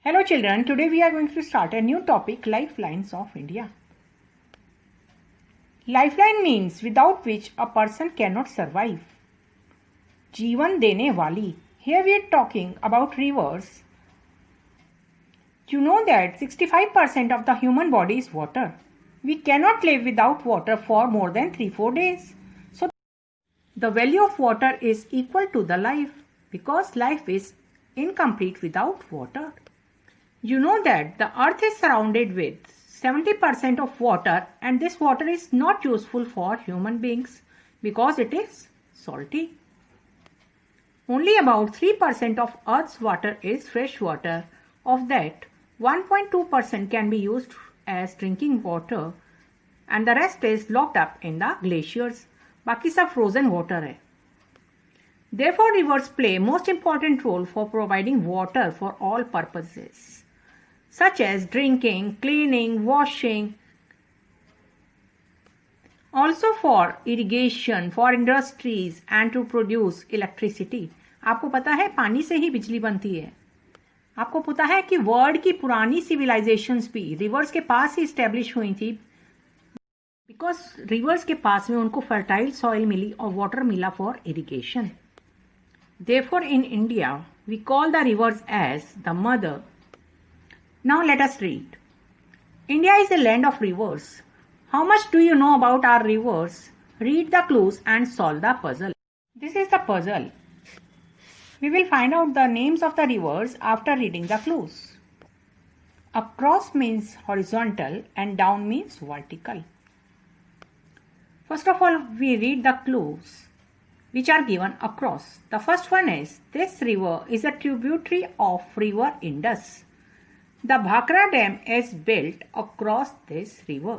Hello children, today we are going to start a new topic, Lifelines of India. Lifeline means without which a person cannot survive. जीवन देने वाली. Here we are talking about rivers. You know that 65% of the human body is water. We cannot live without water for more than 3-4 days. So the value of water is equal to the life because life is incomplete without water. You know that the earth is surrounded with 70% of water and this water is not useful for human beings because it is salty. Only about 3% of earth's water is fresh water. Of that, 1.2% can be used as drinking water and the rest is locked up in the glaciers. बाकी सब frozen water है. Therefore, rivers play most important role for providing water for all purposes, such as drinking, cleaning, washing, also for irrigation, for industries and to produce electricity. आपको पता है पानी से ही बिजली बनती है. आपको पता है कि वर्ल्ड की पुरानी सिविलाइजेशंस भी रिवर्स के पास ही स्टैब्लिश हुई थी बिकॉज रिवर्स के पास में उनको फर्टाइल सॉइल मिली और वाटर मिला for irrigation. Therefore, in India, we call the rivers as the mother. Now let us read. India is a land of rivers. How much do you know about our rivers? Read the clues and solve the puzzle. This is the puzzle. We will find out the names of the rivers after reading the clues. Across means horizontal and down means vertical. First of all, we read the clues which are given across. The first one is, this river is a tributary of river Indus. The Bhakra Dam is built across this river.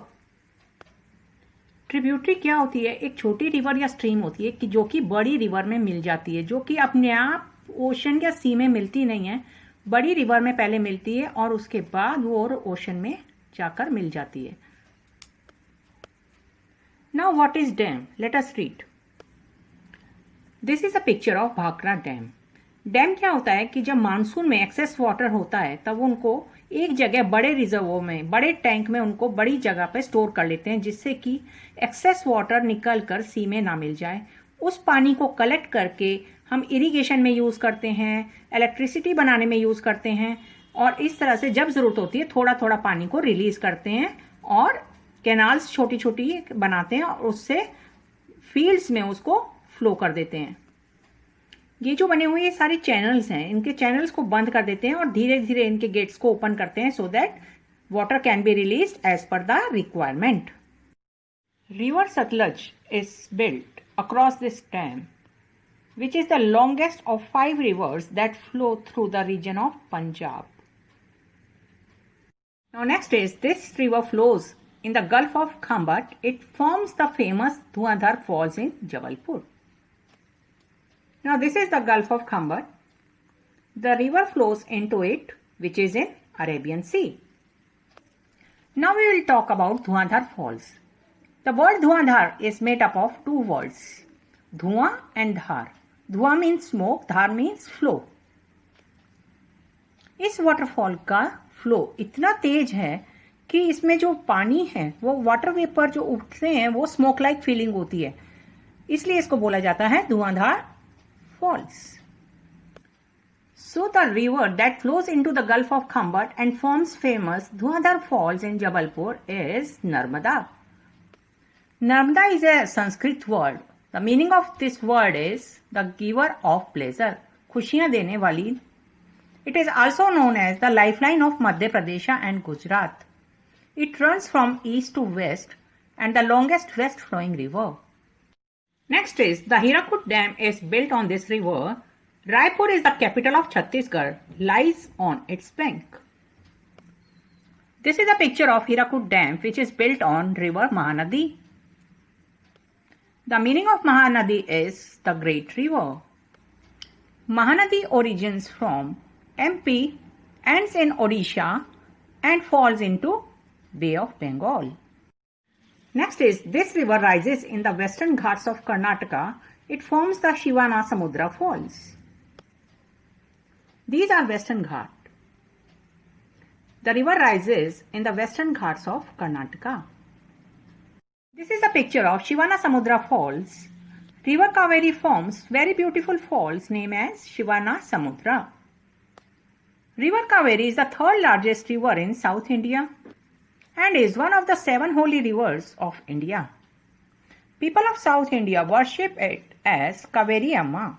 Tributary क्या होती है? एक छोटी river या stream होती है कि जो कि बड़ी रिवर में मिल जाती है, जो कि अपने आप ओशन या सी में मिलती नहीं है, बड़ी रिवर में पहले मिलती है और उसके बाद वो ओशन में जाकर मिल जाती है. Now what is dam? Let us read. This is a picture of Bhakra dam. Dam क्या होता है कि जब मानसून में एक्सेस वाटर होता है तब उनको एक जगह बड़े रिजर्वो में, बड़े टैंक में उनको बड़ी जगह पे स्टोर कर लेते हैं जिससे कि एक्सेस वाटर निकल कर सी में ना मिल जाए. उस पानी को कलेक्ट करके हम इरिगेशन में यूज करते हैं, इलेक्ट्रिसिटी बनाने में यूज करते हैं और इस तरह से जब जरूरत होती है थोड़ा थोड़ा पानी को रिलीज करते हैं और कैनाल्स छोटी छोटी बनाते हैं और उससे फील्ड्स में उसको फ्लो कर देते हैं. ये जो बने हुए ये सारे चैनल्स हैं, इनके चैनल्स को बंद कर देते हैं और धीरे धीरे इनके गेट्स को ओपन करते हैं so that water can be released as per the requirement. River Sutlej is built across this dam which is the longest of 5 rivers that flow through the region of Punjab. Now next is this river flows in the Gulf of Khambat. It forms the famous Dhuandhar Falls in Jabalpur. Now this is the Gulf of Khambat. The river flows into it, which is in Arabian Sea. Now we will talk about Dhuandhar Falls. The word Dhuandhar is made up of 2 words, Dhua and Dhar. Dhua means smoke, Dhar means flow. इस waterfall का flow इतना तेज है कि इसमें जो पानी है वो वाटर वेपर जो उठते हैं वो स्मोक लाइक फीलिंग होती है, इसलिए इसको बोला जाता है Dhuandhar falls. So the river that flows into the gulf of Khambhat and forms famous Dhuandhar falls in Jabalpur is Narmada. Narmada is a Sanskrit word. The meaning of this word is the giver of pleasure, खुशियां देने वाली. It is also known as the lifeline of Madhya Pradesh and Gujarat. It runs from east to west and the longest west flowing river. Next is the Hirakud Dam is built on this river. Raipur is the capital of Chhattisgarh, lies on its bank. This is a picture of Hirakud Dam which is built on river Mahanadi. The meaning of Mahanadi is the great river. Mahanadi originates from MP, ends in Odisha and falls into Bay of Bengal. Next is this river rises in the western ghats of Karnataka. It forms the Shivanasamudra Falls. These are western ghat. The river rises in the western Ghats of Karnataka. This is a picture of Shivanasamudra Falls. River Kaveri forms very beautiful falls named as Shivanasamudra. River Kaveri is the third largest river in South India and is one of the 7 holy rivers of India. People of South India worship it as Kaveri Amma.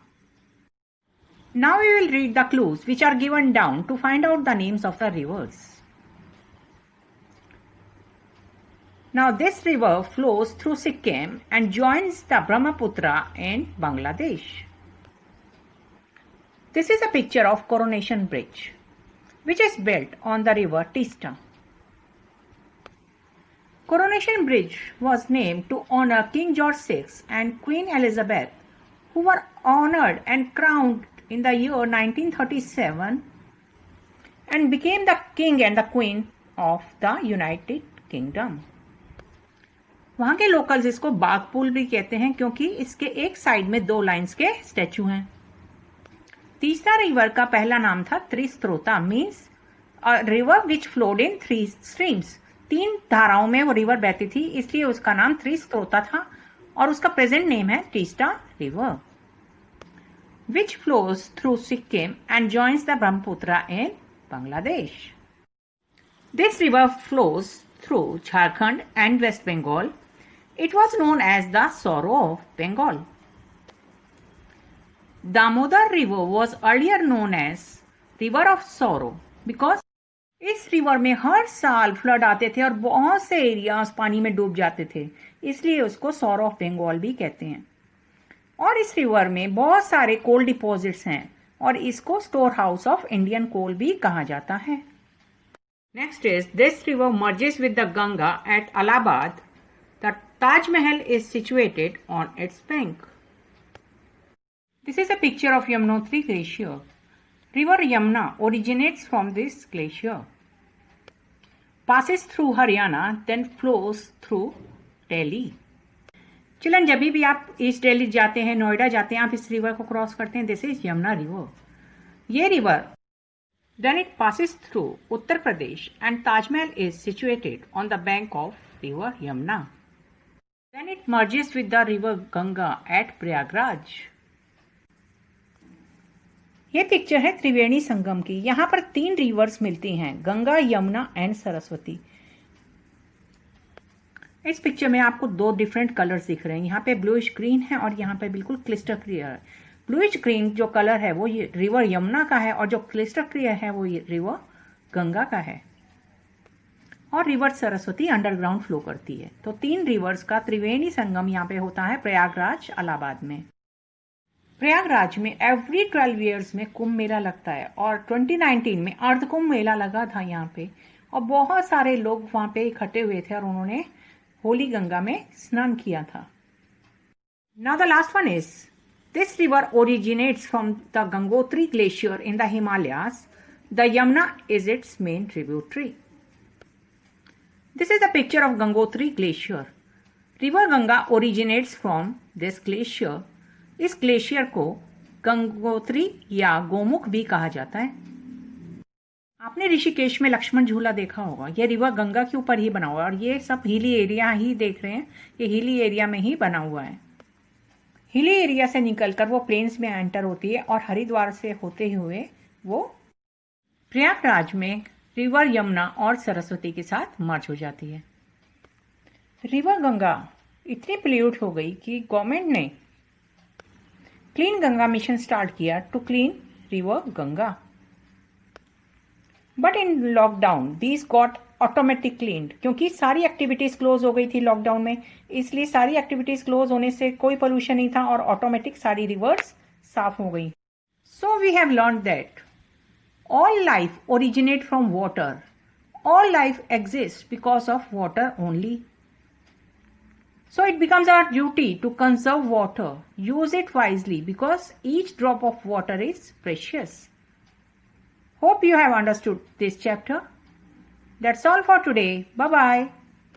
Now we will read the clues which are given down to find out the names of the rivers. Now this river flows through Sikkim and joins the Brahmaputra in Bangladesh. This is a picture of Coronation Bridge, which is built on the river Teesta. Coronation Bridge was named to honor King George VI and Queen Elizabeth, who were honored and crowned in the year 1937 and became the king and the queen of the United Kingdom. वहाँ के locals इसको बाग पुल भी कहते हैं क्योंकि इसके एक side में 2 लाइंस के स्टैचू हैं। तीसरा रिवर का पहला नाम था Tristrota, means river which flowed in 3 streams. 3 धाराओं में वो रिवर बहती थी, इसलिए उसका नाम त्रिस्त्रोता था और उसका प्रेजेंट नेम है Teesta river, which flows through Sikkim and joins the Brahmaputra in Bangladesh. This river flows through Jharkhand and West Bengal. It was known as the Sorrow of Bengal. Damodar River was earlier known as River of Sorrow because इस river में हर साल flood आते थे और बहुत से areas पानी में डूब जाते थे, इसलिए उसको सॉरो ऑफ बंगाल भी कहते हैं. और इस रिवर में बहुत सारे कोल डिपॉजिट्स हैं और इसको store house of Indian coal भी कहा जाता है. Next is this river merges with the Ganga at Allahabad. The Taj Mahal is situated on its bank. This is a picture of Yamunotri Glacier. River Yamuna originates from this glacier, passes through Haryana, then flows through Delhi. Children, जब भी आप east Delhi जाते हैं, नोएडा जाते हैं, आप इस river को क्रॉस करते हैं. This is Yamuna river. ये river then it passes through Uttar Pradesh and Taj Mahal is situated on the bank of river Yamuna. Then it merges with the river Ganga at Prayagraj. ये picture है त्रिवेणी संगम की. यहाँ पर 3 reverse मिलती हैं, Ganga, Yamuna and Saraswati. इस picture में आपको 2 डिफरेंट कलर्स दिख रहे हैं. यहाँ पे ब्लूइश ग्रीन है और यहाँ पे बिल्कुल क्लिस्टर क्लियर है. ब्लूइश ग्रीन जो कलर है वो ये रिवर यमुना का है और जो क्लिस्टर क्लियर है वो ये रिवर गंगा का है. और रिवर सरस्वती अंडरग्राउंड फ्लो करती है. तो 3 रिवर्स का त्रिवेणी संगम यहाँ पे होता है प्रयागराज, इलाहाबाद में. प्रयागराज में एवरी 12 ईयर्स में कुंभ मेला लगता है और 2019 में अर्ध कुंभ मेला लगा था यहाँ पे और बहुत सारे लोग वहां पे इकट्ठे हुए थे और उन्होंने होली गंगा में स्नान किया था. Now the last one is this river originates from the Gangotri glacier in the Himalayas. The Yamuna is it's main tributary. This is a picture of Gangotri Glacier. River Ganga originates from this glacier. इस glacier को गंगोत्री या गोमुख भी कहा जाता है. आपने ऋषिकेश में लक्ष्मण झूला देखा होगा. ये रिवर गंगा के ऊपर ही बना हुआ है और ये सब हिली एरिया ही देख रहे हैं. ये हिली एरिया में ही बना हुआ है. हिली एरिया से निकलकर वो प्लेन्स में एंटर होती है और हरिद्वार से होते हुए वो प्रयागराज में रिवर यमुना और सरस्वती के साथ मर्ज हो जाती है. रिवर गंगा इतनी पोल्यूट हो गई कि गवर्नमेंट ने क्लीन गंगा मिशन स्टार्ट किया to clean river Ganga. But in lockdown these got automatic cleaned. क्योंकि सारी एक्टिविटीज क्लोज हो गई थी लॉकडाउन में, इसलिए सारी एक्टिविटीज क्लोज होने से कोई पोल्यूशन नहीं था और ऑटोमेटिक सारी रिवर्स साफ हो गई. So we have learn that all life originate from water. All life exists because of water only. So it becomes our duty to conserve water, use it wisely because each drop of water is precious. Hope you have understood this chapter. That's all for today. Bye bye.